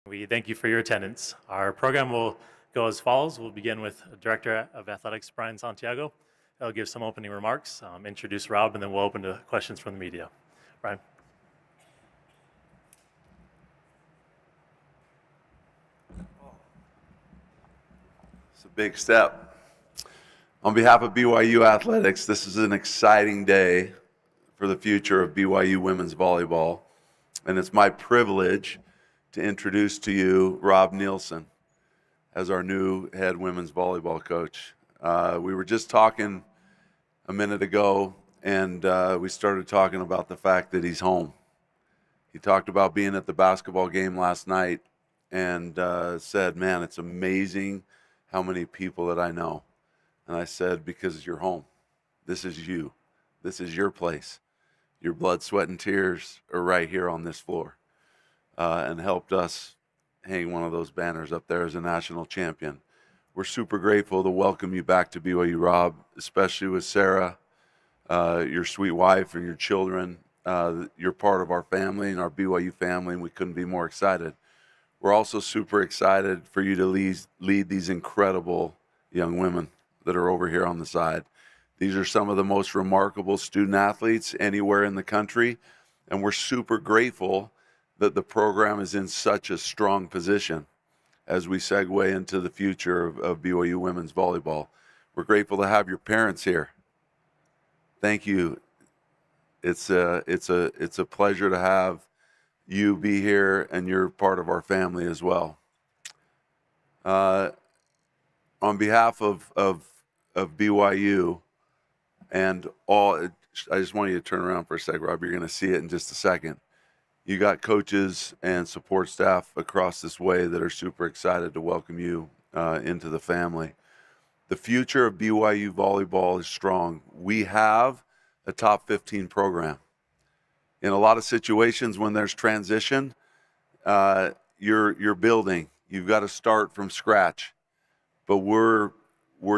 We thank you for your attendance. Our program will go as follows. We'll begin with Director of Athletics, Brian Santiago. He'll give some opening remarks, introduce Rob, and then we'll open to questions from the media. Brian. It's a big step. On behalf of BYU Athletics, this is an exciting day for the future of BYU women's volleyball, and it's my privilege to introduce to you Rob Neilson as our new head women's volleyball coach. We were just talking a minute ago, and we started talking about the fact that he's home. He talked about being at the basketball game last night and said, man, it's amazing how many people that I know. And I said, because you're home. This is you. This is your place. Your blood, sweat, and tears are right here on this floor. And helped us hang one of those banners up there as a national champion. We're super grateful to welcome you back to BYU, Rob, especially with Sarah, your sweet wife, and your children. You're part of our family and our BYU family, and we couldn't be more excited. We're also super excited for you to lead these incredible young women that are over here on the side. These are some of the most remarkable student athletes anywhere in the country, and we're super grateful that the program is in such a strong position as we segue into the future of BYU women's volleyball. We're grateful to have your parents here. Thank you. It's a pleasure to have you be here, and you're part of our family as well. On behalf of BYU and all, I just want you to turn around for a sec, Rob. You're going to see it in just a second. You got coaches and support staff across this way that are super excited to welcome you into the family. The future of BYU volleyball is strong. We have a top 15 program. In a lot of situations when there's transition, you're building. You've got to start from scratch. But we're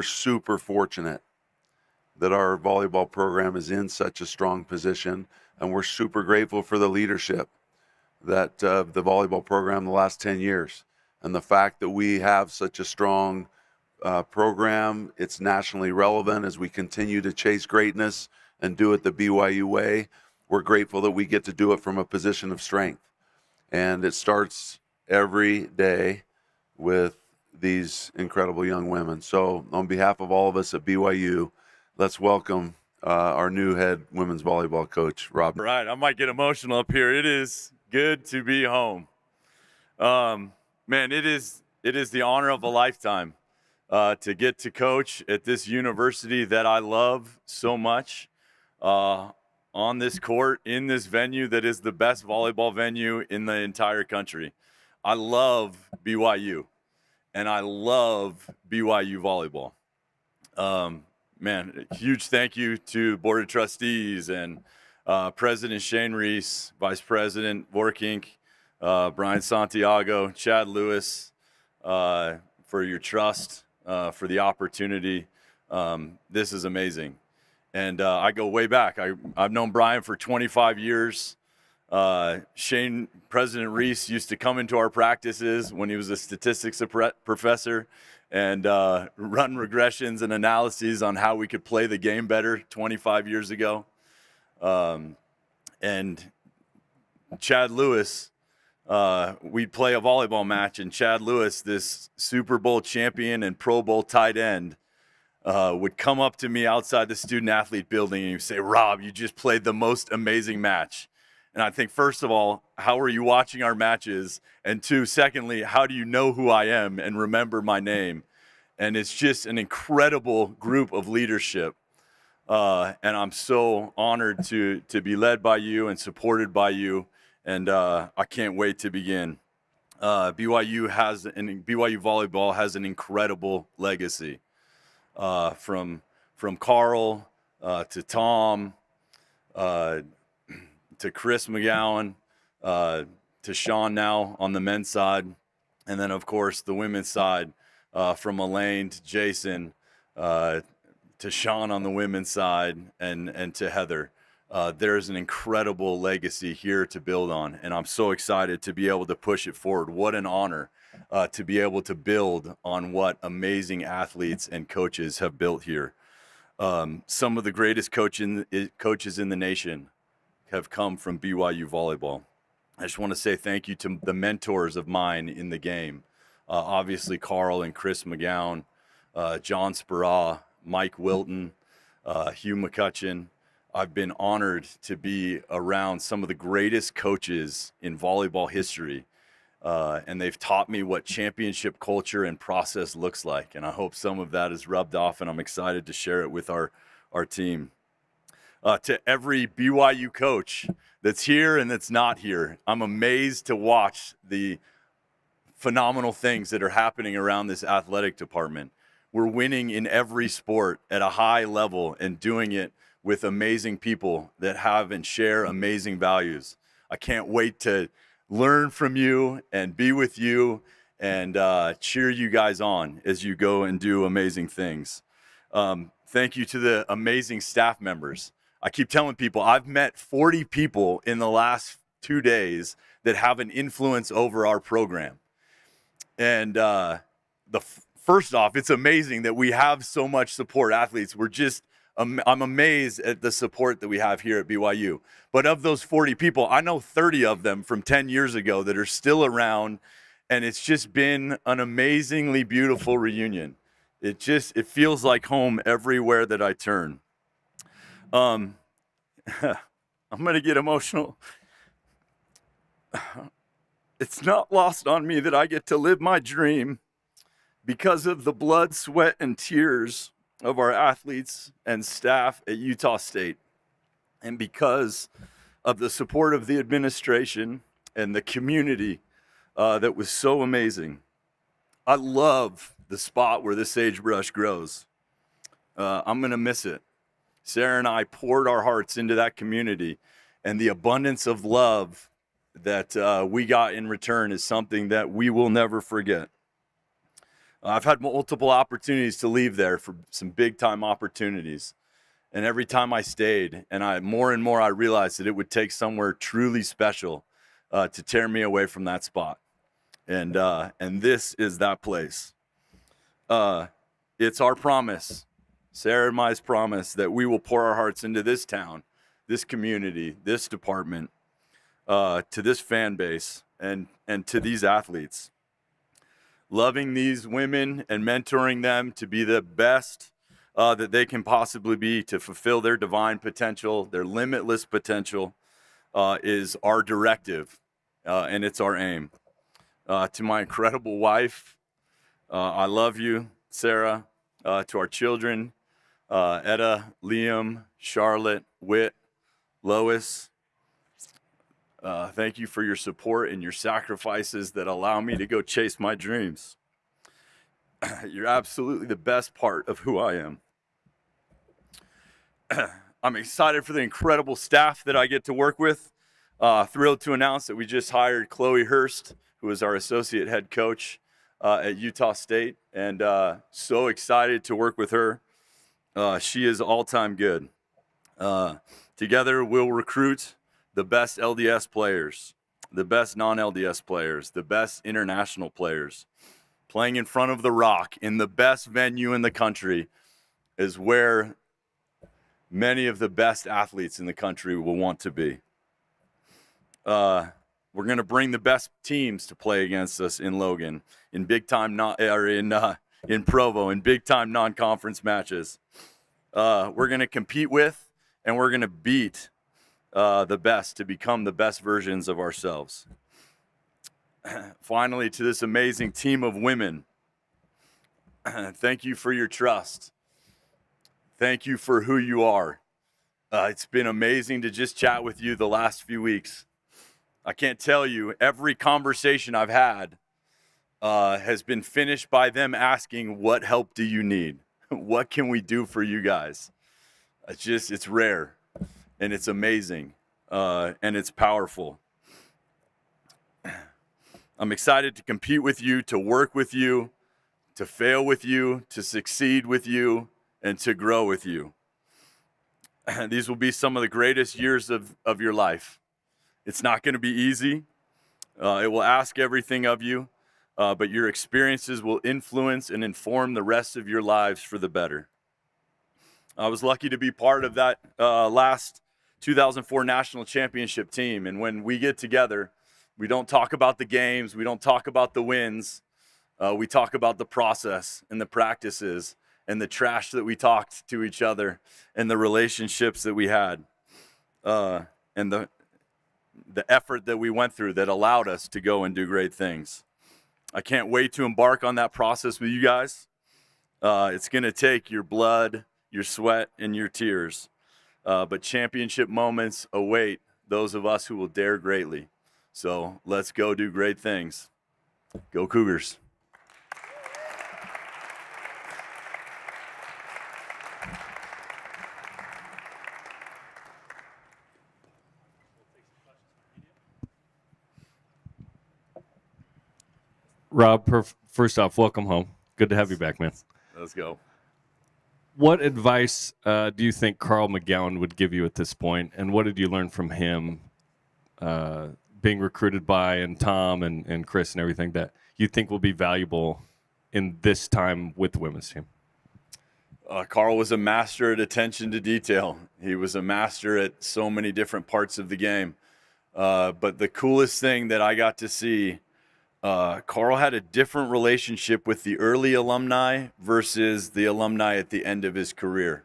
super fortunate that our volleyball program is in such a strong position, and we're super grateful for the leadership that the volleyball program the last 10 years. And the fact that we have such a strong program, it's nationally relevant as we continue to chase greatness and do it the BYU way. We're grateful that we get to do it from a position of strength. And it starts every day with these incredible young women. So on behalf of all of us at BYU, let's welcome our new head women's volleyball coach, Rob. All right, I might get emotional up here. It is good to be home. Man, it is the honor of a lifetime to get to coach at this university that I love so much, on this court, in this venue that is the best volleyball venue in the entire country. I love BYU, and I love BYU volleyball. Man, huge thank you to Board of Trustees and President Shane Reese, Vice President Vorkink, Brian Santiago, Chad Lewis, for your trust, for the opportunity. This is amazing. And I go way back. I've known Brian for 25 years. Shane, President Reese used to come into our practices when he was a statistics professor and run regressions and analyses on how we could play the game better 25 years ago. And Chad Lewis, we'd play a volleyball match, and Chad Lewis, this Super Bowl champion and Pro Bowl tight end, would come up to me outside the student athlete building and he'd say, Rob, you just played the most amazing match. And I think, first of all, how are you watching our matches? And two, secondly, how do you know who I am and remember my name? And it's just an incredible group of leadership. And I'm so honored to be led by you and supported by you. And I can't wait to begin. BYU volleyball has an incredible legacy. From Carl to Tom to Chris McGowan to Sean now on the men's side, and then of course the women's side, from Elaine to Jason to Sean on the women's side, and to Heather. there's an incredible legacy here to build on, and I'm so excited to be able to push it forward. What an honor to be able to build on what amazing athletes and coaches have built here. Some of the greatest coaches in the nation have come from BYU Volleyball. I just want to say thank you to the mentors of mine in the game. Obviously, Carl and Chris McGowan, John Spera, Mike Wilton, Hugh McCutcheon. I've been honored to be around some of the greatest coaches in volleyball history. And they've taught me what championship culture and process looks like. And I hope some of that is rubbed off, and I'm excited to share it with our team. To every BYU coach that's here and that's not here, I'm amazed to watch the phenomenal things that are happening around this athletic department. We're winning in every sport at a high level and doing it with amazing people that have and share amazing values. I can't wait to learn from you and be with you and cheer you guys on as you go and do amazing things. Thank you to the amazing staff members. I keep telling people I've met 40 people in the last 2 days that have an influence over our program. And first off, it's amazing that we have so much support athletes. I'm amazed at the support that we have here at BYU. But of those 40 people, I know 30 of them from 10 years ago that are still around, and it's just been an amazingly beautiful reunion. It feels like home everywhere that I turn. I'm going to get emotional. It's not lost on me that I get to live my dream because of the blood, sweat, and tears of our athletes and staff at Utah State, and because of the support of the administration and the community that was so amazing. I love the spot where the sagebrush grows. I'm going to miss it. Sarah and I poured our hearts into that community, and the abundance of love that we got in return is something that we will never forget. I've had multiple opportunities to leave there for some big time opportunities. And every time I stayed, and more and more I realized that it would take somewhere truly special to tear me away from that spot. And this is that place. It's our promise, Sarah and my promise, that we will pour our hearts into this town, this community, this department, to this fan base, and to these athletes. Loving these women and mentoring them to be the best that they can possibly be, to fulfill their divine potential, their limitless potential, is our directive, and it's our aim. To my incredible wife, I love you, Sarah. To our children, Etta, Liam, Charlotte, Whit, Lois, thank you for your support and your sacrifices that allow me to go chase my dreams. You're absolutely the best part of who I am. I'm excited for the incredible staff that I get to work with. Thrilled to announce that we just hired Chloe Hurst, who is our associate head coach at Utah State, and so excited to work with her. She is all-time good. Together, we'll recruit the best LDS players, the best non-LDS players, the best international players. Playing in front of the Rock in the best venue in the country is where many of the best athletes in the country will want to be. We're going to bring the best teams to play against us in Logan, in big time in Provo, in big time non-conference matches. We're going to compete with, and we're going to beat the best to become the best versions of ourselves. Finally, to this amazing team of women, thank you for your trust. Thank you for who you are. It's been amazing to just chat with you the last few weeks. I can't tell you, every conversation I've had has been finished by them asking, what help do you need? What can we do for you guys? It's rare, and it's amazing, and it's powerful. I'm excited to compete with you, to work with you, to fail with you, to succeed with you, and to grow with you. these will be some of the greatest years of your life. It's not going to be easy. It will ask everything of you, but your experiences will influence and inform the rest of your lives for the better. I was lucky to be part of that last 2004 national championship team. And when we get together, we don't talk about the games. We don't talk about the wins. We talk about the process and the practices and the trash that we talked to each other and the relationships that we had and the effort that we went through that allowed us to go and do great things. I can't wait to embark on that process with you guys. It's going to take your blood, your sweat, and your tears. But championship moments await those of us who will dare greatly. So let's go do great things. Go Cougars. Rob, first off, welcome home. Good to have you back, man. Let's go. What advice do you think Carl McGowan would give you at this point, and what did you learn from him being recruited by and Tom and Chris and everything that you think will be valuable in this time with the women's team? Carl was a master at attention to detail. He was a master at so many different parts of the game. But the coolest thing that I got to see, Carl had a different relationship with the early alumni versus the alumni at the end of his career.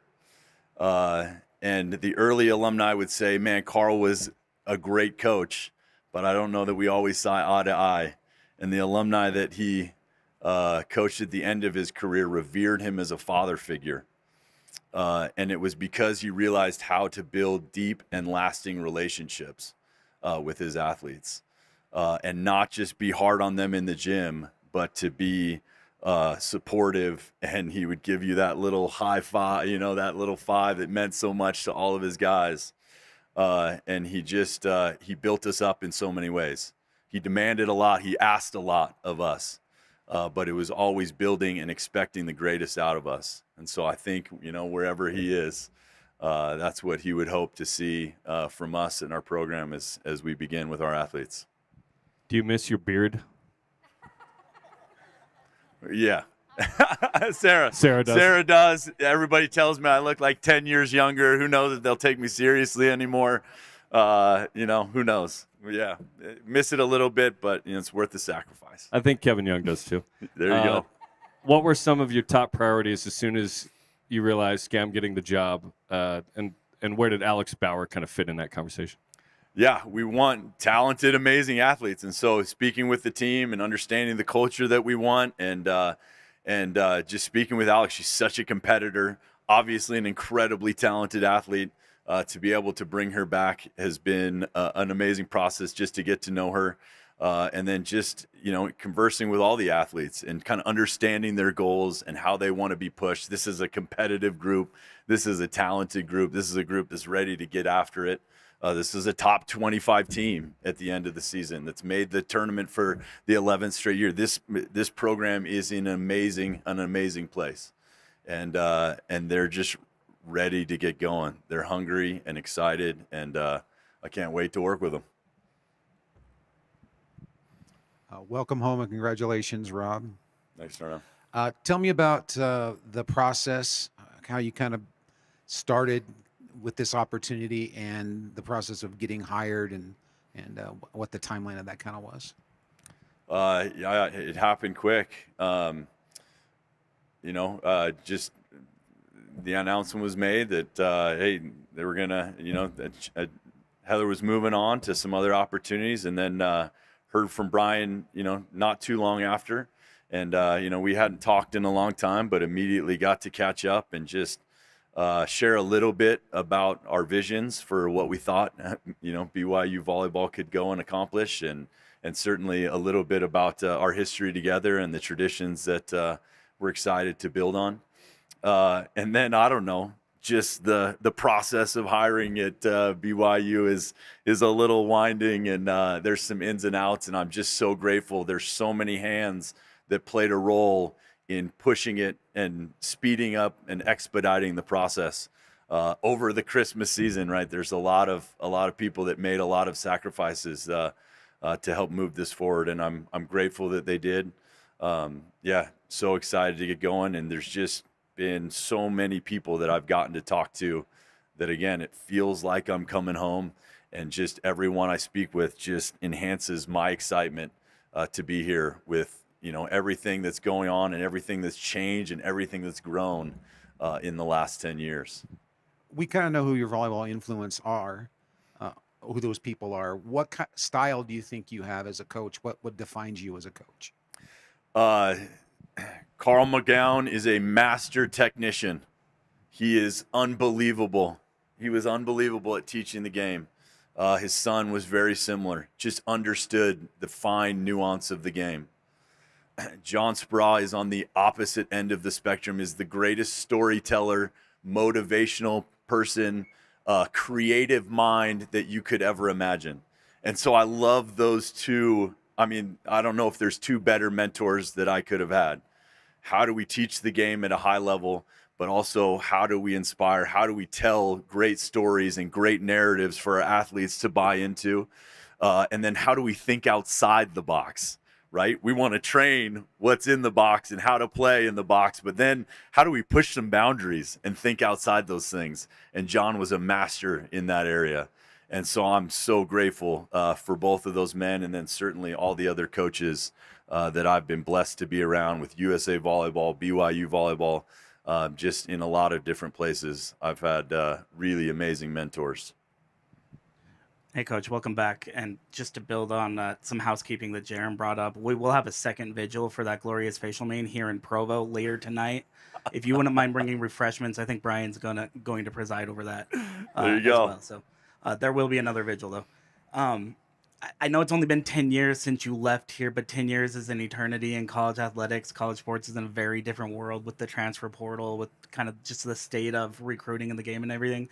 And the early alumni would say, man, Carl was a great coach, but I don't know that we always saw eye to eye. And the alumni that he coached at the end of his career revered him as a father figure. And it was because he realized how to build deep and lasting relationships with his athletes. And not just be hard on them in the gym, but to be supportive. And he would give you that little high five, that little five that meant so much to all of his guys. And he just, he built us up in so many ways. He demanded a lot. He asked a lot of us, but it was always building and expecting the greatest out of us. And so I think, wherever he is, that's what he would hope to see from us in our program as we begin with our athletes. Do you miss your beard? Yeah. Sarah does. Sarah does. Everybody tells me I look like 10 years younger. Who knows if they'll take me seriously anymore? Who knows? Yeah. Miss it a little bit, but it's worth the sacrifice. I think Kevin Young does too. There you go. What were some of your top priorities as soon as you realized Scam getting the job? And where did Alex Bauer kind of fit in that conversation? Yeah, we want talented, amazing athletes. And so speaking with the team and understanding the culture that we want and just speaking with Alex, she's such a competitor, obviously an incredibly talented athlete. To be able to bring her back has been an amazing process just to get to know her. And then just, conversing with all the athletes and kind of understanding their goals and how they want to be pushed. This is a competitive group. This is a talented group. This is a group that's ready to get after it. This is a top 25 team at the end of the season that's made the tournament for the 11th straight year. This program is in an amazing place, and they're just ready to get going. They're hungry and excited, and I can't wait to work with them. Welcome home and congratulations, Rob. Thanks, Turner. Tell me about the process, how you kind of started with this opportunity and the process of getting hired and what the timeline of that kind of was. Yeah, it happened quick. Just the announcement was made that, hey, they were going to, Heather was moving on to some other opportunities, and then heard from Brian, not too long after. And, we hadn't talked in a long time, but immediately got to catch up and just share a little bit about our visions for what we thought, BYU volleyball could go and accomplish, and certainly a little bit about our history together and the traditions that we're excited to build on. And then, I don't know, just the process of hiring at BYU is a little winding, and there's some ins and outs, and I'm just so grateful. There's so many hands that played a role in pushing it and speeding up and expediting the process. over the Christmas season, right? There's a lot of people that made a lot of sacrifices to help move this forward, and I'm grateful that they did. Yeah, so excited to get going, and there's just been so many people that I've gotten to talk to that, again, it feels like I'm coming home, and just everyone I speak with just enhances my excitement to be here with, everything that's going on and everything that's changed and everything that's grown in the last 10 years. We kind of know who your volleyball influence are, who those people are. What style do you think you have as a coach? What defines you as a coach? Carl McGowan is a master technician. He is unbelievable. He was unbelievable at teaching the game. His son was very similar, just understood the fine nuance of the game. John Spraw is on the opposite end of the spectrum, is the greatest storyteller, motivational person, creative mind that you could ever imagine. And so I love those two. I mean, I don't know if there's two better mentors that I could have had. How do we teach the game at a high level, but also how do we inspire? How do we tell great stories and great narratives for our athletes to buy into? And then how do we think outside the box, right? We want to train what's in the box and how to play in the box, but then how do we push some boundaries and think outside those things? And John was a master in that area. And so I'm so grateful for both of those men, and then certainly all the other coaches that I've been blessed to be around with USA Volleyball, BYU Volleyball, just in a lot of different places. I've had really amazing mentors. Hey, Coach, welcome back. And just to build on some housekeeping that Jaron brought up, we will have a second vigil for that glorious facial mane here in Provo later tonight. If you wouldn't mind bringing refreshments, I think Brian's going to preside over that. There you go. Well. So there will be another vigil, though. I know it's only been 10 years since you left here, but 10 years is an eternity in college athletics. College sports is in a very different world with the transfer portal, with kind of just the state of recruiting in the game and everything.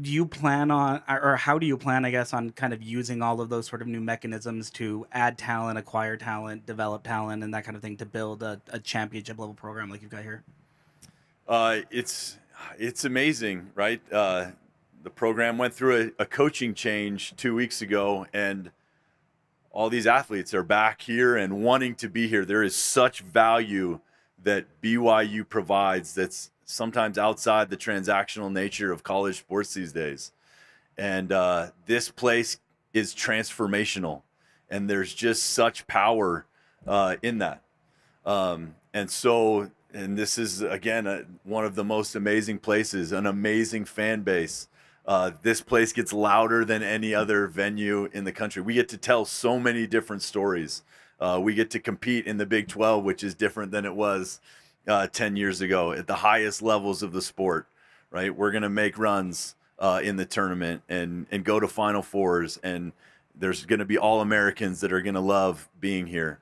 Do you plan on, or how do you plan, I guess, on kind of using all of those sort of new mechanisms to add talent, acquire talent, develop talent, and that kind of thing to build a championship level program like you've got here? It's amazing, right? The program went through a coaching change 2 weeks ago, and all these athletes are back here and wanting to be here. There is such value that BYU provides that's sometimes outside the transactional nature of college sports these days. And this place is transformational, and there's just such power in that. And this is, again, one of the most amazing places, an amazing fan base. This place gets louder than any other venue in the country. We get to tell so many different stories. We get to compete in the Big 12, which is different than it was 10 years ago at the highest levels of the sport, right? We're going to make runs in the tournament and go to Final Fours, and there's going to be All-Americans that are going to love being here.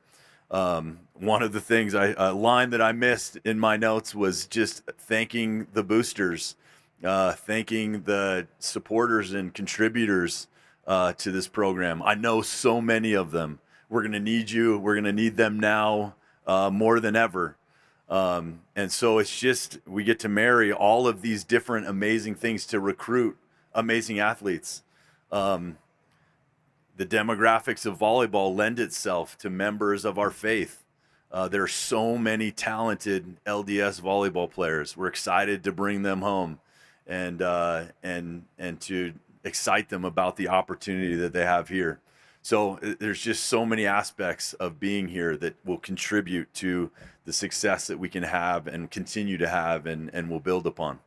One of the things, a line that I missed in my notes was just thanking the boosters, thanking the supporters and contributors to this program. I know so many of them. We're going to need you. We're going to need them now more than ever. And so it's just, we get to marry all of these different amazing things to recruit amazing athletes. The demographics of volleyball lend itself to members of our faith. There are so many talented LDS volleyball players. We're excited to bring them home and to excite them about the opportunity that they have here. So there's just so many aspects of being here that will contribute to the success that we can have and continue to have and will build upon.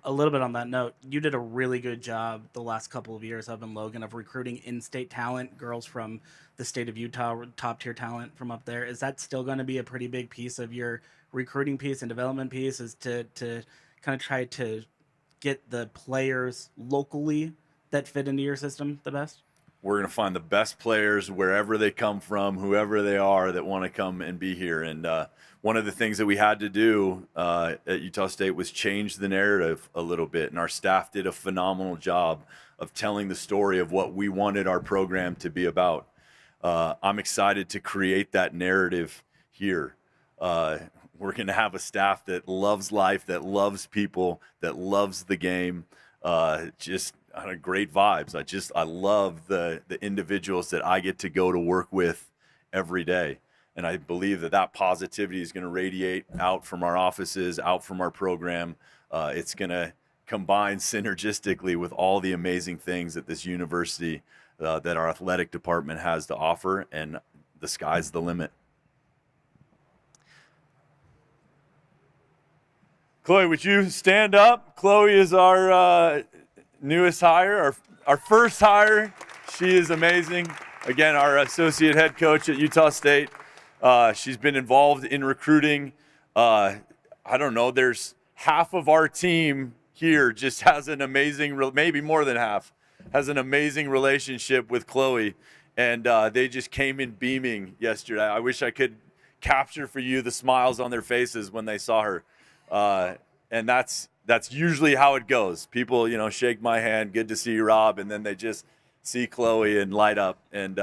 A little bit on that note, you did a really good job the last couple of years up in Logan of recruiting in-state talent, girls from the state of Utah, top-tier talent from up there. Is that still going to be a pretty big piece of your recruiting piece and development piece, is to kind of try to get the players locally that fit into your system the best? We're going to find the best players wherever they come from, whoever they are that want to come and be here. And one of the things that we had to do at Utah State was change the narrative a little bit. And our staff did a phenomenal job of telling the story of what we wanted our program to be about. I'm excited to create that narrative here. We're going to have a staff that loves life, that loves people, that loves the game. Just great vibes. I love the individuals that I get to go to work with every day. And I believe that positivity is going to radiate out from our offices, out from our program. It's going to combine synergistically with all the amazing things that this university, that our athletic department has to offer, and the sky's the limit. Chloe, would you stand up? Chloe is our newest hire, our first hire. She is amazing. Again, our associate head coach at Utah State. She's been involved in recruiting. I don't know, there's half of our team here just has an amazing, maybe more than half, has an amazing relationship with Chloe. And they just came in beaming yesterday. I wish I could capture for you the smiles on their faces when they saw her. And that's usually how it goes. People, shake my hand, good to see you, Rob, and then they just see Chloe and light up. And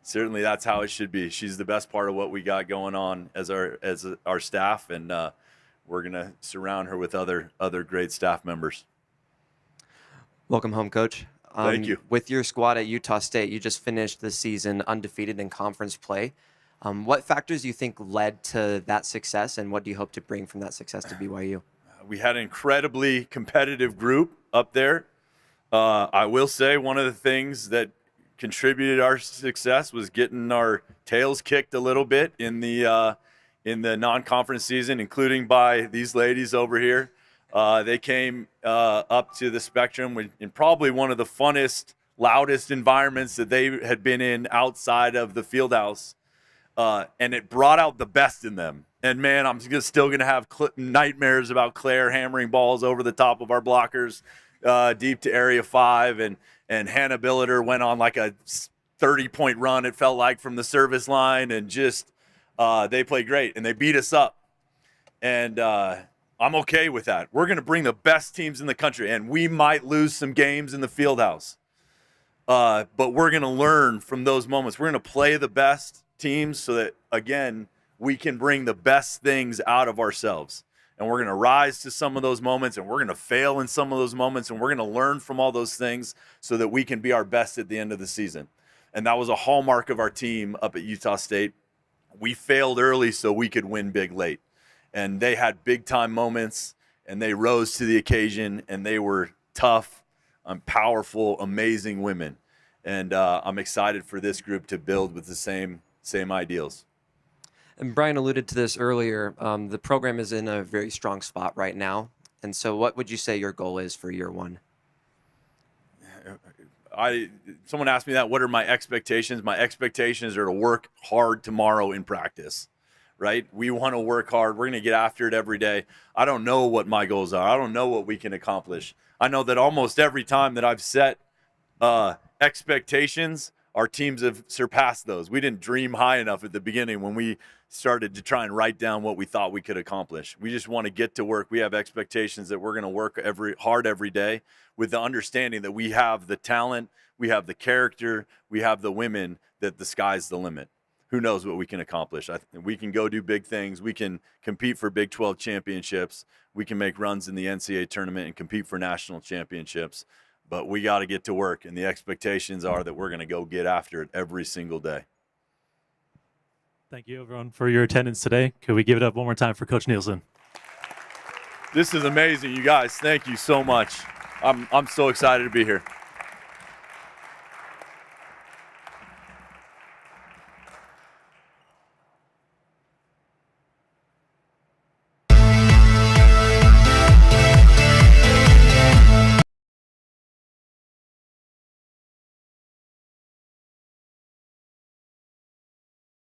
certainly that's how it should be. She's the best part of what we got going on as our staff, and we're gonna surround her with other great staff members. Welcome home, Coach. Thank you. With your squad at Utah State, you just finished the season undefeated in conference play. What factors do you think led to that success, and what do you hope to bring from that success to BYU? We had an incredibly competitive group up there. I will say one of the things that contributed our success was getting our tails kicked a little bit in the non-conference season, including by these ladies over here. They came up to the Spectrum in probably one of the funnest, loudest environments that they had been in outside of the field house. And it brought out the best in them. And man, I'm still going to have nightmares about Claire hammering balls over the top of our blockers deep to Area 5. And Hannah Billiter went on like a 30-point run, it felt like, from the service line. And just they played great. And they beat us up. And I'm okay with that. We're going to bring the best teams in the country. And we might lose some games in the field house. But we're going to learn from those moments. We're going to play the best teams so that, again, we can bring the best things out of ourselves. And we're going to rise to some of those moments, and we're going to fail in some of those moments, and we're going to learn from all those things so that we can be our best at the end of the season. And that was a hallmark of our team up at Utah State. We failed early so we could win big late. And they had big-time moments, and they rose to the occasion, and they were tough, powerful, amazing women. And I'm excited for this group to build with the same ideals. And Brian alluded to this earlier. The program is in a very strong spot right now. And so what would you say your goal is for year one? Someone asked me that, what are my expectations? My expectations are to work hard tomorrow in practice, right? We want to work hard. We're going to get after it every day. I don't know what my goals are. I don't know what we can accomplish. I know that almost every time that I've set expectations, our teams have surpassed those. We didn't dream high enough at the beginning when we started to try and write down what we thought we could accomplish. We just want to get to work. We have expectations that we're going to work hard every day with the understanding that we have the talent, we have the character, we have the women, that the sky's the limit. Who knows what we can accomplish? We can go do big things. We can compete for Big 12 championships. We can make runs in the NCAA tournament and compete for national championships. But we got to get to work, and the expectations are that we're going to go get after it every single day. Thank you, everyone, for your attendance today. Could we give it up one more time for Coach Nielsen? This is amazing, you guys. Thank you so much. I'm so excited to be here.